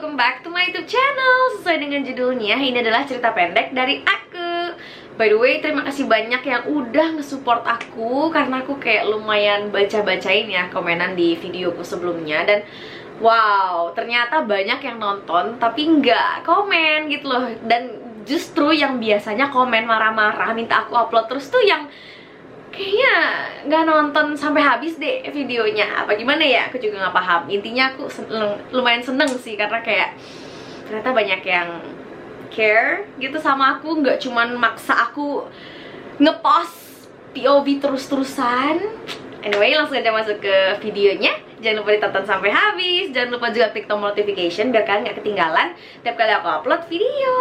welcome back to my YouTube channel. Sesuai dengan judulnya, ini adalah cerita pendek dari aku. By the way, terima kasih banyak yang udah nge-support aku, karena aku kayak lumayan baca-bacain ya komenan di videoku sebelumnya. Dan wow, ternyata banyak yang nonton tapi nggak komen gitu loh. Dan justru yang biasanya komen marah-marah, minta aku upload terus tuh yang kayaknya nggak nonton sampai habis deh videonya. Apa gimana ya, aku juga nggak paham. Intinya aku lumayan seneng sih, karena kayak ternyata banyak yang care gitu sama aku, nggak cuman maksa aku ngepost POV terus-terusan. Anyway, langsung aja masuk ke videonya. Jangan lupa ditonton sampai habis. Jangan lupa juga klik tombol notification biar kalian nggak ketinggalan tiap kali aku upload video.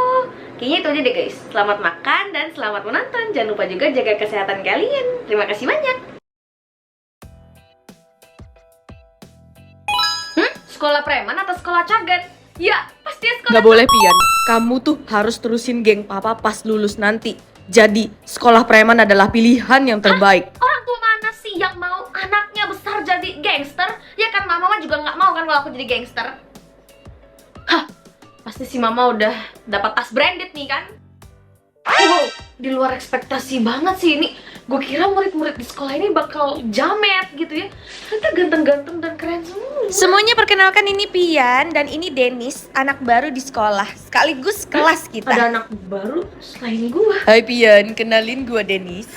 Kayaknya itu aja deh guys. Selamat makan dan selamat menonton. Jangan lupa juga jaga kesehatan kalian. Terima kasih banyak. Sekolah preman atau sekolah cagan? Ya, pasti sekolah. Gak boleh Pian, kamu tuh harus terusin geng papa pas lulus nanti. Jadi, sekolah preman adalah pilihan yang terbaik. Orang tua mana sih yang mau anaknya besar jadi gangster? Ya kan mama juga nggak mau kan kalau aku jadi gangster. Hah, pasti si mama udah dapat tas branded nih kan? Wow, di luar ekspektasi banget sih ini. Gue kira murid-murid di sekolah ini bakal jamet gitu ya. Ternyata ganteng-ganteng dan keren semua. Semuanya perkenalkan, ini Pian dan ini Dennis, anak baru di sekolah, sekaligus kelas kita. Ada anak baru selain gue. Hai Pian, kenalin gue Dennis.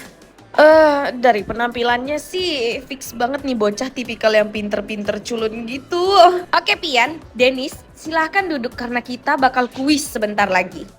Dari penampilannya sih fix banget nih bocah tipikal yang pinter-pinter culun gitu. Oke Pian, Dennis, silahkan duduk karena kita bakal kuis sebentar lagi.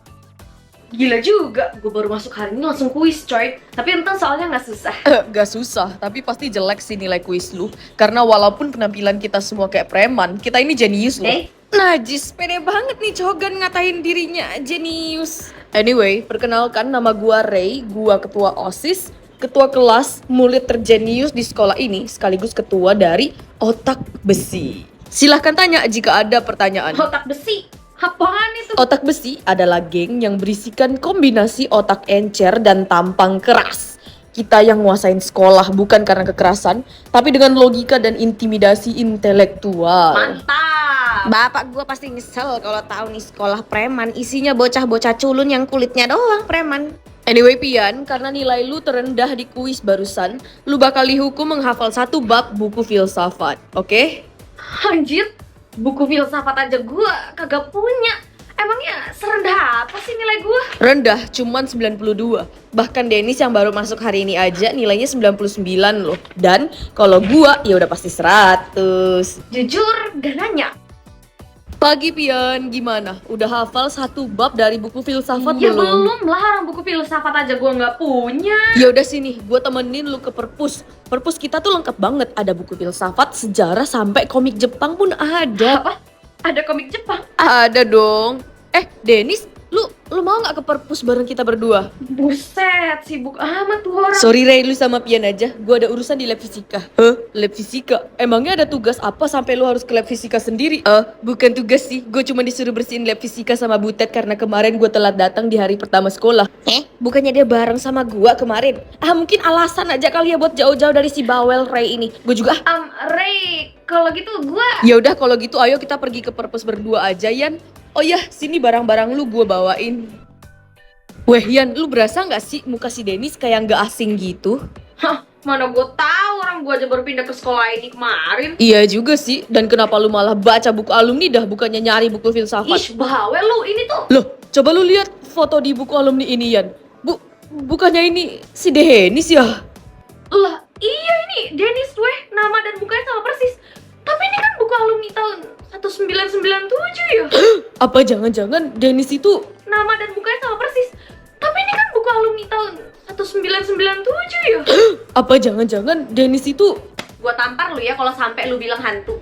Gila juga, gue baru masuk hari ini langsung kuis coy. Tapi untung soalnya nggak susah. Gak susah, tapi pasti jelek sih nilai kuis lu. Karena walaupun penampilan kita semua kayak preman, kita ini jenius loh. Najis, pede banget nih Cogan ngatain dirinya jenius. Anyway, perkenalkan, nama gua Ray, gua ketua OSIS, ketua kelas, murid terjenius di sekolah ini, sekaligus ketua dari Otak Besi. Silahkan tanya jika ada pertanyaan. Otak besi? Apaan itu? Otak Besi adalah geng yang berisikan kombinasi otak encer dan tampang keras. Kita yang nguasain sekolah bukan karena kekerasan, tapi dengan logika dan intimidasi intelektual. Mantap! Bapak gua pasti nyesel kalau tahu nih sekolah preman isinya bocah-bocah culun yang kulitnya doang preman. Anyway Pian, karena nilai lu terendah di kuis barusan, lu bakal dihukum menghafal 1 bab buku filsafat, oke? Anjir, buku filsafat aja gue kagak punya. Emangnya serendah apa sih nilai gue? Rendah, cuman 92. Bahkan Dennis yang baru masuk hari ini aja nilainya 99 loh. Dan kalau gua ya udah pasti 100. Jujur, gak nanya. Pagi Pian, gimana? Udah hafal 1 bab dari buku filsafat Ya belum? belum lah, orang buku filsafat aja gue gak punya. Ya udah sini, gua temenin lu ke perpus. Perpus kita tuh lengkap banget. Ada buku filsafat, sejarah, sampai komik Jepang pun ada. Apa? Ada komik Jepang? Ada dong. Dennis, lu mau nggak ke perpus bareng kita berdua? Buset, sibuk amat tuh orang. Sorry Ray, lu sama Pian aja. Gua ada urusan di lab fisika. Lab fisika? Emangnya ada tugas apa sampai lu harus ke lab fisika sendiri? Bukan tugas sih. Gue cuma disuruh bersihin lab fisika sama Butet karena kemarin gue telat datang di hari pertama sekolah. Bukannya dia bareng sama gua kemarin? Mungkin alasan aja kali ya buat jauh-jauh dari si bawel Ray ini. Gue juga. Ray, kalau gitu gue... Ya udah kalau gitu ayo kita pergi ke perpus berdua aja, Yan. Oh ya, sini barang-barang lu gue bawain. Weh Yan, lu berasa gak sih muka si Dennis kayak gak asing gitu? Hah, mana gue tahu, orang gue aja baru pindah ke sekolah ini kemarin. Iya juga sih, dan kenapa lu malah baca buku alumni dah bukannya nyari buku filsafat? Ish, bawel lu, ini tuh. Loh, coba lu lihat foto di buku alumni ini Yan. Bukannya ini si Dennis ya? Lah, iya ini Dennis weh, nama dan mukanya sama persis. Tapi ini kan buku alumni tahun 1997 ya? Apa jangan-jangan Dennis itu... Nama dan mukanya sama persis. Tapi ini kan buku alumni tahun 1997 ya? Apa jangan-jangan Dennis itu... Gua tampar lu ya kalau sampai lu bilang hantu.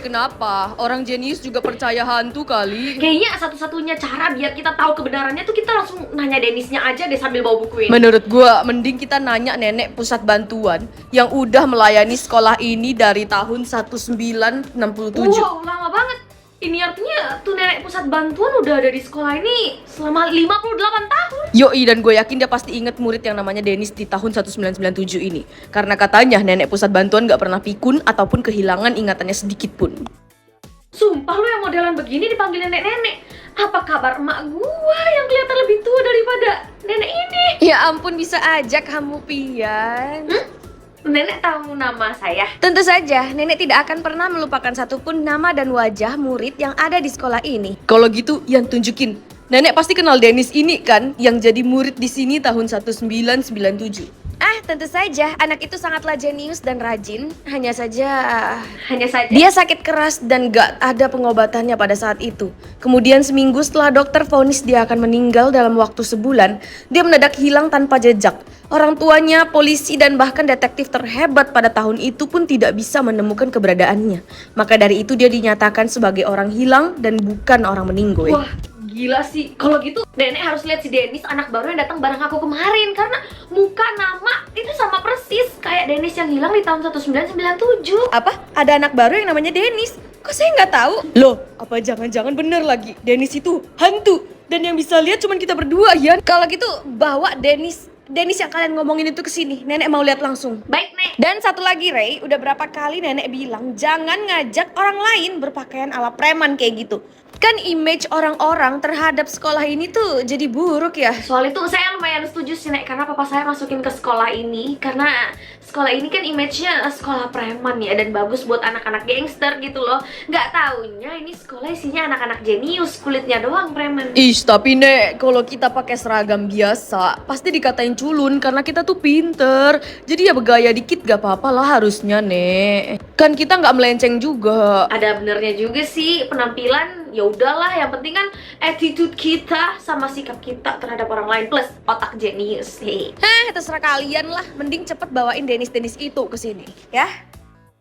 Kenapa? Orang jenius juga percaya hantu kali. Kayaknya satu-satunya cara biar kita tahu kebenarannya tuh kita langsung nanya Dennisnya aja deh sambil bawa buku ini. Menurut gua mending kita nanya nenek pusat bantuan yang udah melayani sekolah ini dari tahun 1967. Wow, lama banget. Ini artinya tuh nenek pusat bantuan udah ada di sekolah ini selama 58 tahun. Yoi, dan gue yakin dia pasti inget murid yang namanya Dennis di tahun 1997 ini. Karena katanya nenek pusat bantuan gak pernah pikun ataupun kehilangan ingatannya sedikit pun. Sumpah lu yang modelan begini dipanggil nenek-nenek. Apa kabar emak gua yang kelihatan lebih tua daripada nenek ini? Ya ampun, bisa aja kamu, Pian. Nenek tahu nama saya? Tentu saja, nenek tidak akan pernah melupakan satupun nama dan wajah murid yang ada di sekolah ini. Kalau gitu, Yan tunjukin. Nenek pasti kenal Dennis ini kan, yang jadi murid di sini tahun 1997. Tentu saja, anak itu sangatlah jenius dan rajin. Hanya saja dia sakit keras dan gak ada pengobatannya pada saat itu. Kemudian seminggu setelah dokter vonis dia akan meninggal dalam waktu sebulan, dia mendadak hilang tanpa jejak. Orang tuanya, polisi, dan bahkan detektif terhebat pada tahun itu pun tidak bisa menemukan keberadaannya. Maka dari itu dia dinyatakan sebagai orang hilang dan bukan orang meninggoy. Wah, gila sih. Kalau gitu nenek harus lihat si Dennis, anak baru yang datang bareng aku kemarin. Karena muka, nama itu sama persis kayak Dennis yang hilang di tahun 1997. Apa? Ada anak baru yang namanya Dennis? Kok saya nggak tahu? Loh, apa jangan-jangan bener lagi Dennis itu hantu? Dan yang bisa lihat cuma kita berdua, Yan. Kalau gitu bawa Dennis yang kalian ngomongin itu ke sini. Nenek mau lihat langsung. Baik, Nek. Dan satu lagi, Ray, udah berapa kali nenek bilang jangan ngajak orang lain berpakaian ala preman kayak gitu. Kan image orang-orang terhadap sekolah ini tuh jadi buruk ya. Soal itu saya lumayan setuju sih, Nek, karena papa saya masukin ke sekolah ini karena sekolah ini kan image-nya sekolah preman ya, dan bagus buat anak-anak gangster gitu loh. Nggak taunya ini sekolah isinya anak-anak jenius, kulitnya doang preman. Ih, tapi Nek, kalau kita pakai seragam biasa pasti dikatain culun karena kita tuh pinter. Jadi ya bergaya dikit gak apa-apa lah harusnya, Nek. Kan kita nggak melenceng juga. Ada benernya juga sih, penampilan ya udahlah, yang penting kan attitude kita sama sikap kita terhadap orang lain plus otak jenius. Terserah kalian lah. Mending cepet bawain Dennis itu ke sini, ya.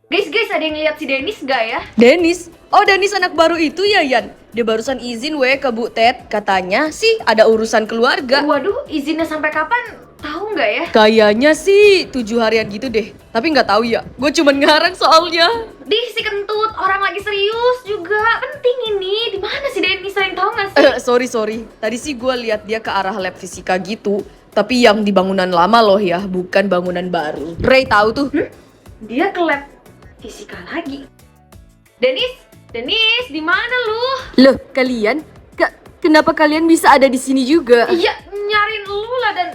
Guys, ada yang lihat si Dennis gak ya? Dennis? Oh, Dennis anak baru itu ya, Yan? Dia barusan izin ke Bu Ted. Katanya sih ada urusan keluarga. Waduh, izinnya sampai kapan? Tahu nggak ya? Kayaknya sih 7 harian gitu deh. Tapi nggak tahu ya. Gue cuman ngarang soalnya. Si kentut, orang lagi serius juga. Penting ini. Di mana si Dennis? Sering tahu nggak sih? Sorry. Tadi sih gue lihat dia ke arah lab fisika gitu. Tapi yang di bangunan lama loh ya, bukan bangunan baru. Ray tahu tuh. Dia ke lab fisika lagi. Dennis, di mana lu? Loh, kalian? Kenapa kalian bisa ada di sini juga? Iya, nyariin lu lah. Dan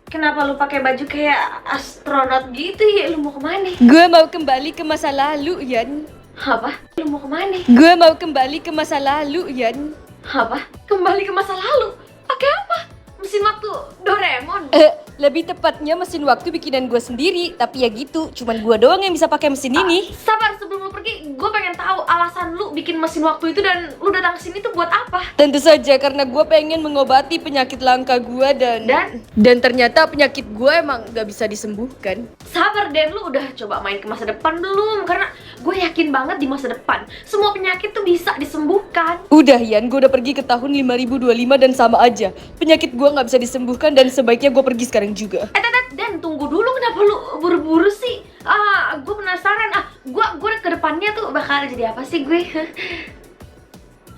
kenapa lu pakai baju kayak astronot gitu ya? Lu mau kemana? Gue mau kembali ke masa lalu, Yan. Apa? Lu mau kemana? Gue mau kembali ke masa lalu, Yan. Apa? Kembali ke masa lalu? Pakai apa? Mesin waktu Doraemon? Lebih tepatnya mesin waktu bikinan gue sendiri. Tapi ya gitu, cuman gue doang yang bisa pakai mesin ini. Sabar, sebelum lu pergi, gue pengen tahu alasan lu bikin mesin waktu itu dan lu datang ke sini tuh buat apa? Tentu saja karena gue pengen mengobati penyakit langka gue dan ternyata penyakit gue emang gak bisa disembuhkan. Sabar, Dan, lu udah coba main ke masa depan belum? Karena gue yakin banget di masa depan semua penyakit tuh bisa disembuhkan. Udah, Yan, gue udah pergi ke tahun 5025 dan sama aja. Penyakit gue gak bisa disembuhkan dan sebaiknya gue pergi sekarang juga. Dan tunggu dulu, kenapa lu buru-buru sih? Gue penasaran. Gue ke depannya tuh bakal jadi apa sih gue?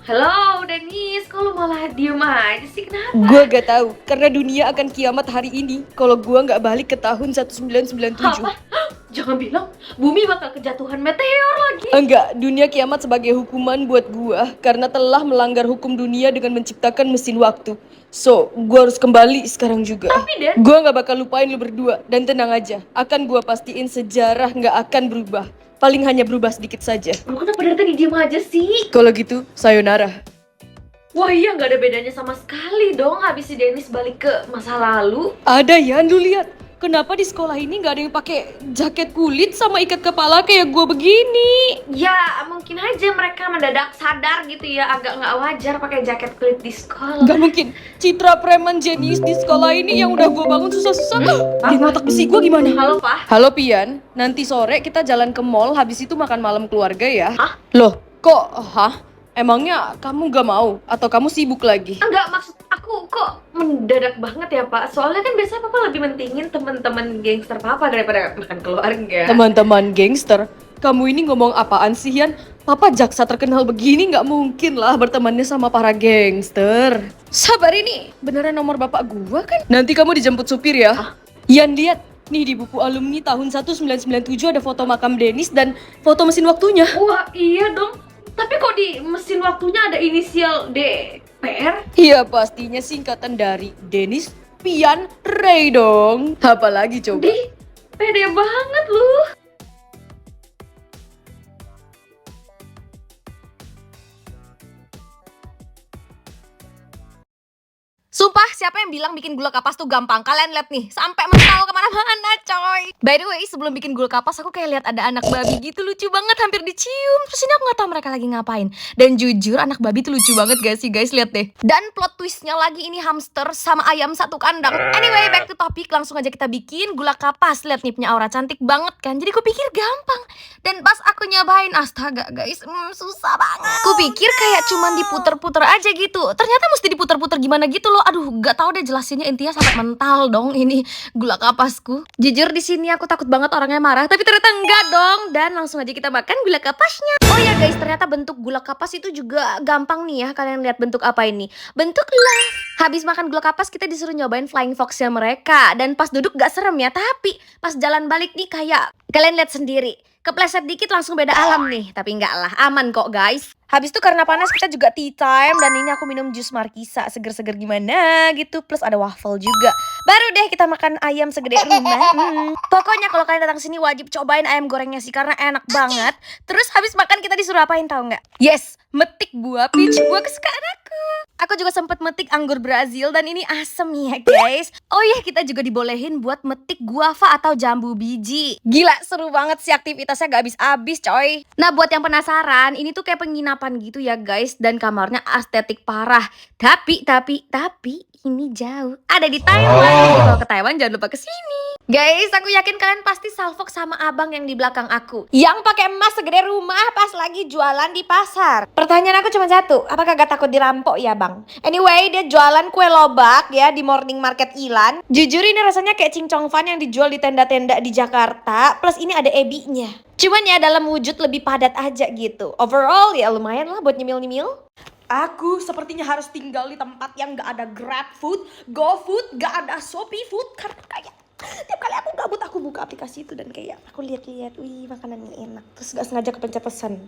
Halo, Dennis, kok lu malah diem aja sih? Kenapa? Gue gak tahu, karena dunia akan kiamat hari ini kalau gue gak balik ke tahun 1997. Apa? Jangan bilang bumi bakal kejatuhan meteor lagi. Enggak, dunia kiamat sebagai hukuman buat gue karena telah melanggar hukum dunia dengan menciptakan mesin waktu. So, gue harus kembali sekarang juga. Tapi, Dan, gue gak bakal lupain lu berdua. Dan tenang aja, akan gue pastiin sejarah gak akan berubah. Paling hanya berubah sedikit saja. lu kenapa dari tadi diem aja sih? Kalau gitu, sayonara. Wah iya, nggak ada bedanya sama sekali dong habis si Dennis balik ke masa lalu. Ada ya, lu lihat. Kenapa di sekolah ini nggak ada yang pakai jaket kulit sama ikat kepala kayak gue begini? Ya mungkin aja mereka mendadak sadar gitu ya, agak nggak wajar pakai jaket kulit di sekolah. Gak mungkin. Citra preman jenius di sekolah ini yang udah gue bangun susah-susah. Di otak besi gue gimana? Halo, Pak. Halo Pian, nanti sore kita jalan ke mall, habis itu makan malam keluarga ya. Hah? Loh, kok Emangnya kamu gak mau? Atau kamu sibuk lagi? Enggak, maksud aku kok mendadak banget ya, Pak. Soalnya kan biasanya Papa lebih mentingin teman-teman gangster Papa daripada makan keluarga. Teman-teman gangster? Kamu ini ngomong apaan sih, Yan? Papa jaksa terkenal begini gak mungkin lah bertemannya sama para gangster. Sabar, ini beneran nomor bapak gua kan? Nanti kamu dijemput supir ya. Yan, lihat. Nih di buku alumni tahun 1997 ada foto makam Dennis dan foto mesin waktunya. Wah iya dong. Tapi kok di mesin waktunya ada inisial DPR? Iya pastinya singkatan dari Dennis Pian Ray dong. Apalagi coba? Di, pede banget lu. Sumpah, siapa yang bilang bikin gula kapas tuh gampang? Kalian lihat nih, sampai mental kemana-mana coy. By the way, sebelum bikin gula kapas, aku kayak lihat ada anak babi gitu, lucu banget, hampir dicium. Terus ini aku gak tahu mereka lagi ngapain. Dan jujur, anak babi tuh lucu banget gak sih guys, lihat deh. Dan plot twistnya lagi ini hamster sama ayam satu kandang. Anyway, back to topic, langsung aja kita bikin gula kapas. Lihat nih, punya aura cantik banget kan. Jadi aku pikir gampang. Dan pas aku nyobain, astaga guys, susah banget. Aku pikir kayak cuman diputer-puter aja gitu. Ternyata mesti diputer-puter gimana gitu loh. Aduh, gak tahu deh jelasinnya, intinya sampai mental dong ini gula kapasku. Jujur di sini aku takut banget orangnya marah, tapi ternyata enggak dong. Dan langsung aja kita makan gula kapasnya. Oh ya guys, ternyata bentuk gula kapas itu juga gampang nih ya. Kalian lihat bentuk apa ini? Bentuk love. Habis makan gula kapas kita disuruh nyobain flying foxnya mereka. Dan pas duduk gak serem ya, tapi pas jalan balik nih kayak kalian lihat sendiri. Kepleset dikit langsung beda alam nih. Tapi enggak lah, aman kok guys. Habis itu karena panas kita juga tea time. Dan ini aku minum jus markisa, seger-seger gimana gitu. Plus ada waffle juga. Baru deh kita makan ayam segede rumah. Pokoknya kalau kalian datang sini wajib cobain ayam gorengnya sih, karena enak banget. Terus habis makan kita disuruh apain tahu nggak? Yes, metik buah peach, buah kesukaan aku. Aku juga sempet metik anggur Brazil dan ini asem ya guys. Oh iya, kita juga dibolehin buat metik guava atau jambu biji. Gila, seru banget sih aktivitasnya, gak habis-habis coy. Nah buat yang penasaran, ini tuh kayak penginapan gitu ya guys. Dan kamarnya estetik parah. Tapi ini jauh. Ada di Taiwan. Jadi kalau ke Taiwan jangan lupa kesini. Guys, aku yakin kalian pasti salfok sama abang yang di belakang aku, yang pakai emas segede rumah pas lagi jualan di pasar. Pertanyaan aku cuma satu, apakah gak takut dirampok ya bang? Anyway, dia jualan kue lobak ya di Morning Market Ilan. Jujur ini rasanya kayak cincong fan yang dijual di tenda-tenda di Jakarta. Plus ini ada ebinya. Cuman ya dalam wujud lebih padat aja gitu. Overall ya lumayan lah buat nyemil-nyemil. Aku sepertinya harus tinggal di tempat yang gak ada GrabFood, GoFood, gak ada Shopee Food. Karena kayak tiap kali aku gabut aku buka aplikasi itu dan kayak aku lihat-lihat, wih makanannya enak. Terus gak sengaja kepencet pesan.